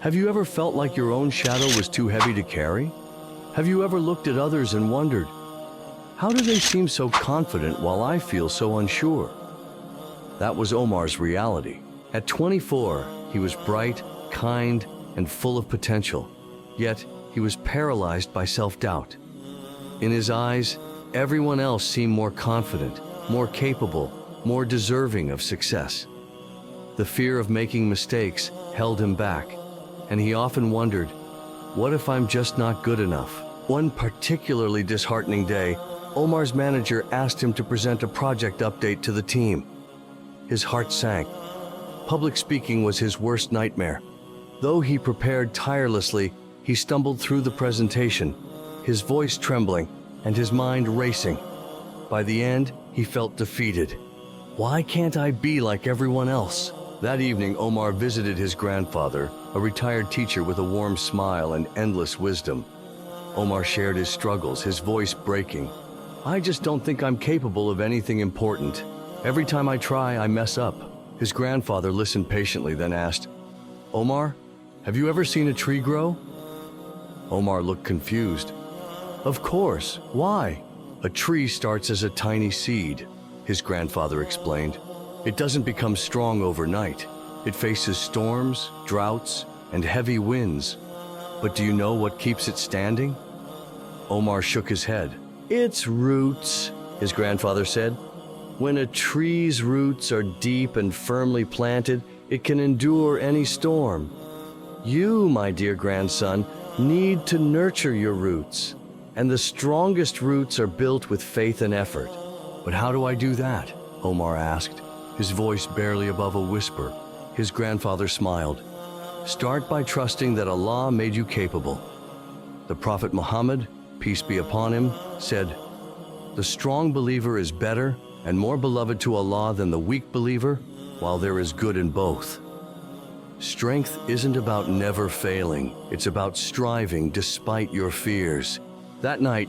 Have you ever felt like your own shadow was too heavy to carry? Have you ever looked at others and wondered, how do they seem so confident while I feel so unsure? That was Omar's reality. At 24, he was bright, kind, and full of potential. Yet, he was paralyzed by self-doubt. In his eyes, everyone else seemed more confident, more capable, more deserving of success. The fear of making mistakes held him back, and he often wondered, what if I'm just not good enough? One particularly disheartening day, Omar's manager asked him to present a project update to the team. His heart sank. Public speaking was his worst nightmare. Though he prepared tirelessly, he stumbled through the presentation, his voice trembling and his mind racing. By the end, he felt defeated. Why can't I be like everyone else? That evening, Omar visited his grandfather, a retired teacher with a warm smile and endless wisdom. Omar shared his struggles, his voice breaking. I just don't think I'm capable of anything important. Every time I try, I mess up. His grandfather listened patiently, then asked, Omar, have you ever seen a tree grow? Omar looked confused. Of course, why? A tree starts as a tiny seed, his grandfather explained. It doesn't become strong overnight. It faces storms, droughts, and heavy winds. But do you know what keeps it standing? Omar shook his head. It's roots, his grandfather said. When a tree's roots are deep and firmly planted, it can endure any storm. You, my dear grandson, need to nurture your roots. And the strongest roots are built with faith and effort. But how do I do that? Omar asked, his voice barely above a whisper. His grandfather smiled. Start by trusting that Allah made you capable. The Prophet Muhammad, peace be upon him, said, the strong believer is better and more beloved to Allah than the weak believer, while there is good in both. Strength isn't about never failing. It's about striving despite your fears. That night,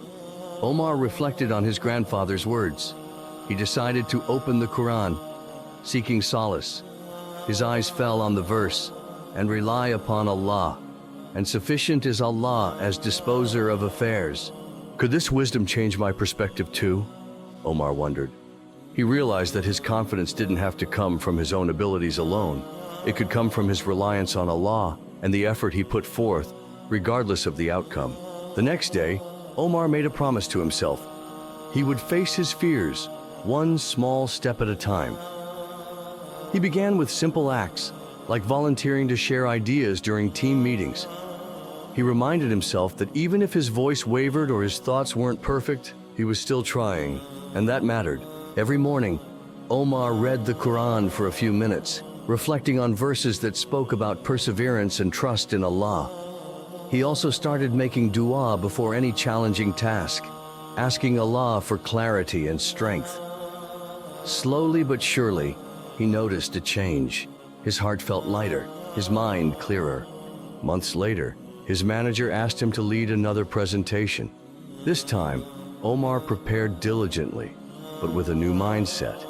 Omar reflected on his grandfather's words. He decided to open the Quran, seeking solace. His eyes fell on the verse, and rely upon Allah, and sufficient is Allah as disposer of affairs. Could this wisdom change my perspective too? Omar wondered. He realized that his confidence didn't have to come from his own abilities alone. It could come from his reliance on Allah and the effort he put forth, regardless of the outcome. The next day, Omar made a promise to himself. He would face his fears, one small step at a time. He began with simple acts, like volunteering to share ideas during team meetings. He reminded himself that even if his voice wavered or his thoughts weren't perfect, he was still trying, and that mattered. Every morning, Omar read the Quran for a few minutes, reflecting on verses that spoke about perseverance and trust in Allah. He also started making dua before any challenging task, asking Allah for clarity and strength. Slowly but surely, he noticed a change. His heart felt lighter, his mind clearer. Months later, his manager asked him to lead another presentation. This time, Omar prepared diligently, but with a new mindset.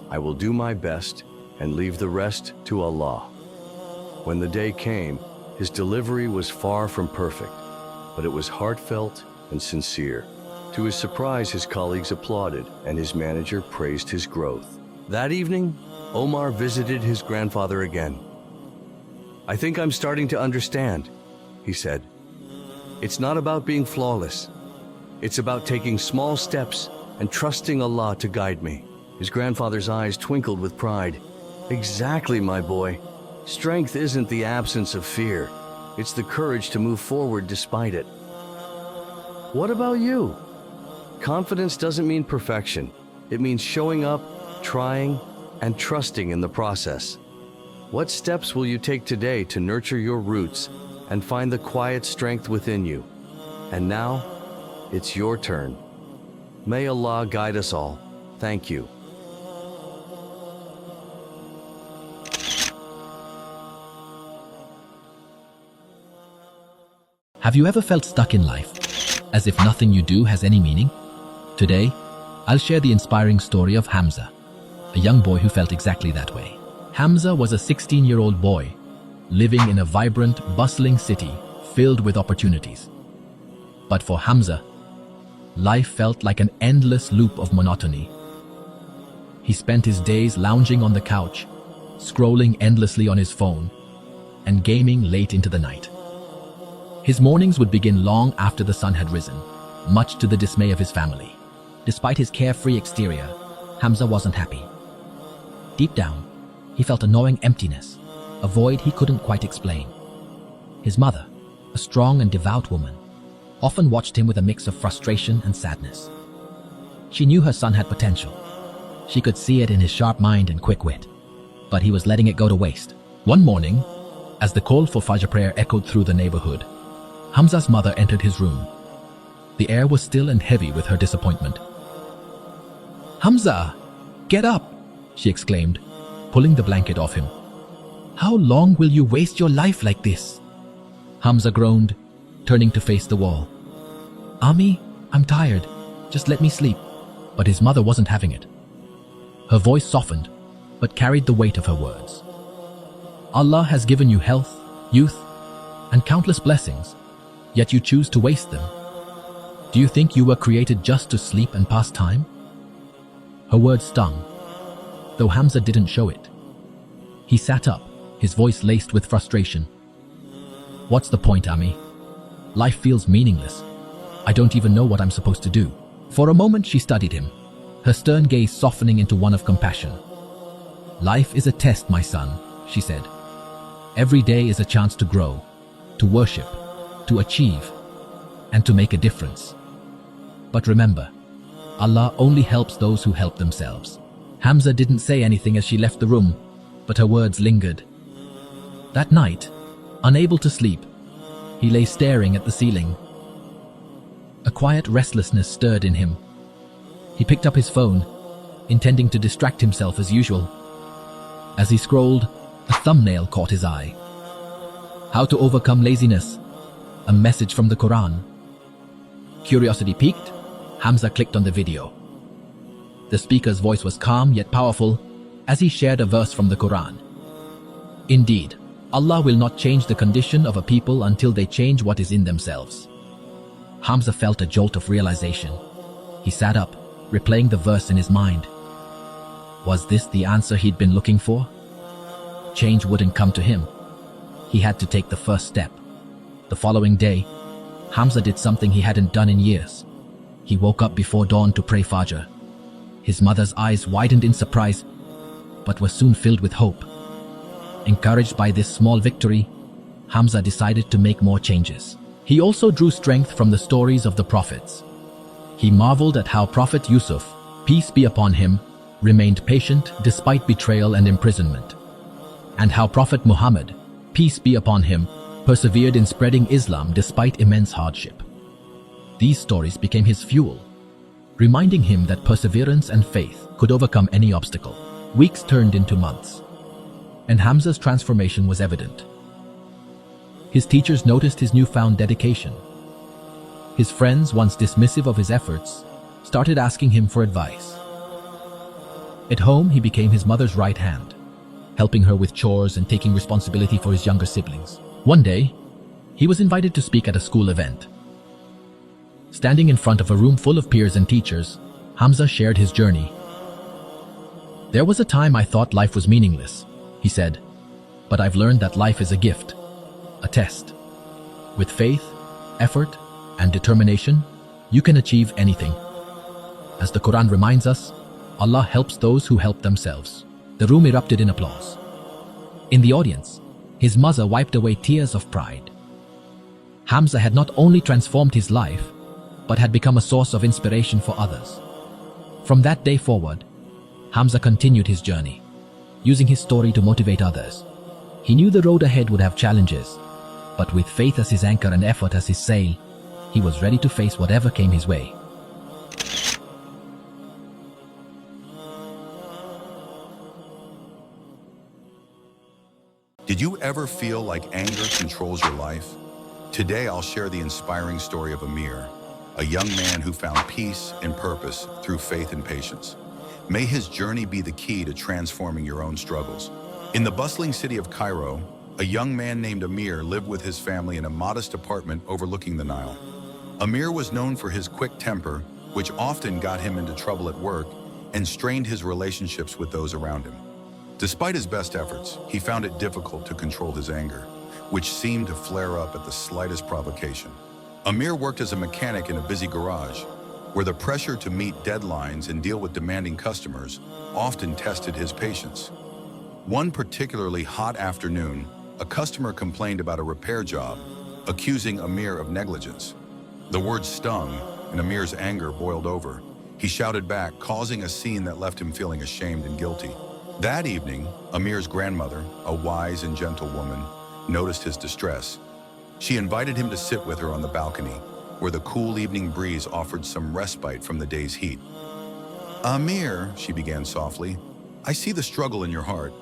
I will do my best and leave the rest to Allah. When the day came, his delivery was far from perfect, but it was heartfelt and sincere. To his surprise, his colleagues applauded and his manager praised his growth. That evening, Omar visited his grandfather again. I think I'm starting to understand, he said. It's not about being flawless. It's about taking small steps and trusting Allah to guide me. His grandfather's eyes twinkled with pride. Exactly, my boy. Strength isn't the absence of fear. It's the courage to move forward despite it. What about you? Confidence doesn't mean perfection. It means showing up, trying, and trusting in the process. What steps will you take today to nurture your roots and find the quiet strength within you? And now, it's your turn. May Allah guide us all. Thank you. Have you ever felt stuck in life, as if nothing you do has any meaning? Today, I'll share the inspiring story of Hamza, a young boy who felt exactly that way. Hamza was a 16-year-old boy living in a vibrant, bustling city filled with opportunities. But for Hamza, life felt like an endless loop of monotony. He spent his days lounging on the couch, scrolling endlessly on his phone, and gaming late into the night. His mornings would begin long after the sun had risen, much to the dismay of his family. Despite his carefree exterior, Hamza wasn't happy. Deep down, he felt a gnawing emptiness, a void he couldn't quite explain. His mother, a strong and devout woman, often watched him with a mix of frustration and sadness. She knew her son had potential. She could see it in his sharp mind and quick wit, but he was letting it go to waste. One morning, as the call for Fajr prayer echoed through the neighborhood, Hamza's mother entered his room. The air was still and heavy with her disappointment. "Hamza, get up!" she exclaimed, pulling the blanket off him. "How long will you waste your life like this?" Hamza groaned, turning to face the wall. "Ami, I'm tired. Just let me sleep." But his mother wasn't having it. Her voice softened, but carried the weight of her words. "Allah has given you health, youth, and countless blessings, yet you choose to waste them. Do you think you were created just to sleep and pass time?" Her words stung, though Hamza didn't show it. He sat up, his voice laced with frustration. "What's the point, Ami? Life feels meaningless. I don't even know what I'm supposed to do." For a moment she studied him, her stern gaze softening into one of compassion. "Life is a test, my son," she said. "Every day is a chance to grow, to worship, to achieve, and to make a difference. But remember, Allah only helps those who help themselves." Hamza didn't say anything as she left the room, but her words lingered. That night, unable to sleep, he lay staring at the ceiling. A quiet restlessness stirred in him. He picked up his phone, intending to distract himself as usual. As he scrolled, a thumbnail caught his eye. "How to overcome laziness," a message from the Quran. Curiosity piqued, Hamza clicked on the video. The speaker's voice was calm yet powerful as he shared a verse from the Quran. "Indeed, Allah will not change the condition of a people until they change what is in themselves." Hamza felt a jolt of realization. He sat up, replaying the verse in his mind. Was this the answer he'd been looking for? Change wouldn't come to him. He had to take the first step. The following day, Hamza did something he hadn't done in years. He woke up before dawn to pray Fajr. His mother's eyes widened in surprise, but were soon filled with hope. Encouraged by this small victory, Hamza decided to make more changes. He also drew strength from the stories of the prophets. He marveled at how Prophet Yusuf, peace be upon him, remained patient despite betrayal and imprisonment, and how Prophet Muhammad, peace be upon him, persevered in spreading Islam despite immense hardship. These stories became his fuel, reminding him that perseverance and faith could overcome any obstacle. Weeks turned into months, and Hamza's transformation was evident. His teachers noticed his newfound dedication. His friends, once dismissive of his efforts, started asking him for advice. At home, he became his mother's right hand, helping her with chores and taking responsibility for his younger siblings. One day, he was invited to speak at a school event. Standing in front of a room full of peers and teachers, Hamza shared his journey. "There was a time I thought life was meaningless," he said, "but I've learned that life is a gift, a test. With faith, effort, and determination, you can achieve anything. As the Quran reminds us, Allah helps those who help themselves." The room erupted in applause. In the audience, his mother wiped away tears of pride. Hamza had not only transformed his life, but had become a source of inspiration for others. From that day forward, Hamza continued his journey, using his story to motivate others. He knew the road ahead would have challenges, but with faith as his anchor and effort as his sail, he was ready to face whatever came his way. Did you ever feel like anger controls your life? Today I'll share the inspiring story of Amir, a young man who found peace and purpose through faith and patience. May his journey be the key to transforming your own struggles. In the bustling city of Cairo, A young man named Amir lived with his family in a modest apartment overlooking the Nile. Amir was known for his quick temper, which often got him into trouble at work and strained his relationships with those around him. Despite his best efforts, he found it difficult to control his anger, which seemed to flare up at the slightest provocation. Amir worked as a mechanic in a busy garage, where the pressure to meet deadlines and deal with demanding customers often tested his patience. One particularly hot afternoon, a customer complained about a repair job, accusing Amir of negligence. The words stung, and Amir's anger boiled over. He shouted back, causing a scene that left him feeling ashamed and guilty. That evening, Amir's grandmother, a wise and gentle woman, noticed his distress. She invited him to sit with her on the balcony, where the cool evening breeze offered some respite from the day's heat. "Amir," she began softly, "I see the struggle in your heart.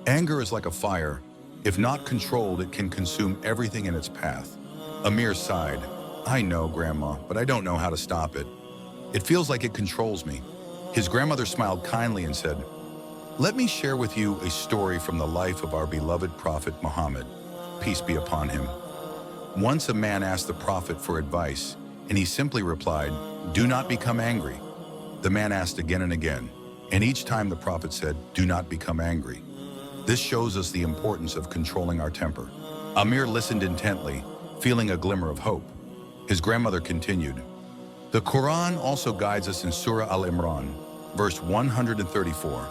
Anger is like a fire. If not controlled, it can consume everything in its path." Amir sighed. "I know, Grandma, but I don't know how to stop it. It feels like it controls me." His grandmother smiled kindly and said, "Let me share with you a story from the life of our beloved Prophet Muhammad, peace be upon him. Once a man asked the Prophet for advice, and he simply replied, 'Do not become angry.' The man asked again and again, and each time the Prophet said, 'Do not become angry.' This shows us the importance of controlling our temper." Amir listened intently, feeling a glimmer of hope. His grandmother continued, "The Quran also guides us in Surah Al-Imran, verse 134,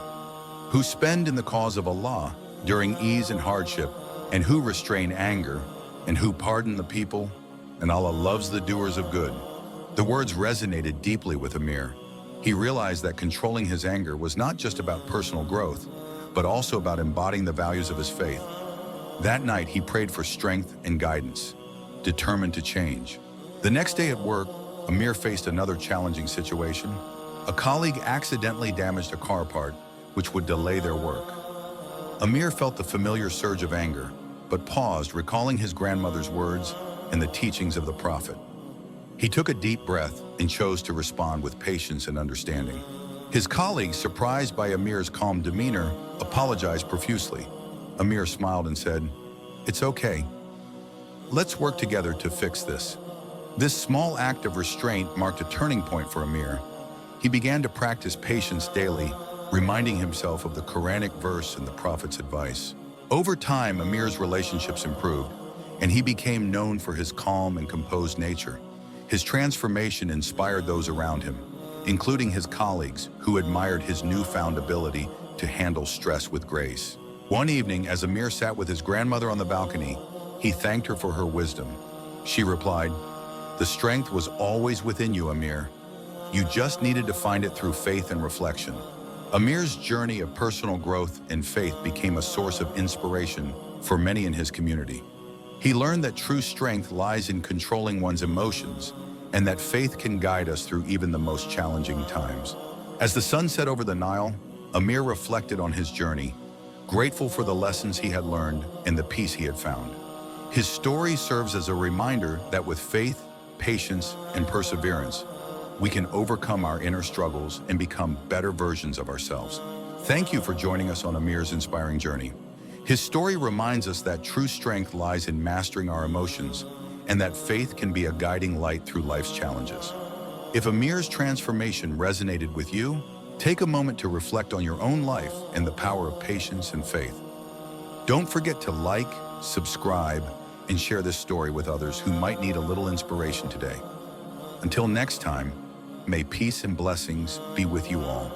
who spend in the cause of Allah during ease and hardship, and who restrain anger, and who pardon the people, and Allah loves the doers of good." The words resonated deeply with Amir. He realized that controlling his anger was not just about personal growth, but also about embodying the values of his faith. That night, he prayed for strength and guidance, determined to change. The next day at work, Amir faced another challenging situation. A colleague accidentally damaged a car part, which would delay their work. Amir felt the familiar surge of anger, but paused, recalling his grandmother's words and the teachings of the Prophet. He took a deep breath and chose to respond with patience and understanding. His colleague, surprised by Amir's calm demeanor, apologized profusely. Amir smiled and said, "It's okay. Let's work together to fix this." This small act of restraint marked a turning point for Amir. He began to practice patience daily, reminding himself of the Quranic verse and the Prophet's advice. Over time, Amir's relationships improved, and he became known for his calm and composed nature. His transformation inspired those around him, including his colleagues, who admired his newfound ability to handle stress with grace. One evening, as Amir sat with his grandmother on the balcony, he thanked her for her wisdom. She replied, "The strength was always within you, Amir. You just needed to find it through faith and reflection." Amir's journey of personal growth and faith became a source of inspiration for many in his community. He learned that true strength lies in controlling one's emotions, and that faith can guide us through even the most challenging times. As the sun set over the Nile, Amir reflected on his journey, grateful for the lessons he had learned and the peace he had found. His story serves as a reminder that with faith, patience, and perseverance, we can overcome our inner struggles and become better versions of ourselves. Thank you for joining us on Amir's inspiring journey. His story reminds us that true strength lies in mastering our emotions, and that faith can be a guiding light through life's challenges. If Amir's transformation resonated with you, take a moment to reflect on your own life and the power of patience and faith. Don't forget to like, subscribe, and share this story with others who might need a little inspiration today. Until next time, may peace and blessings be with you all.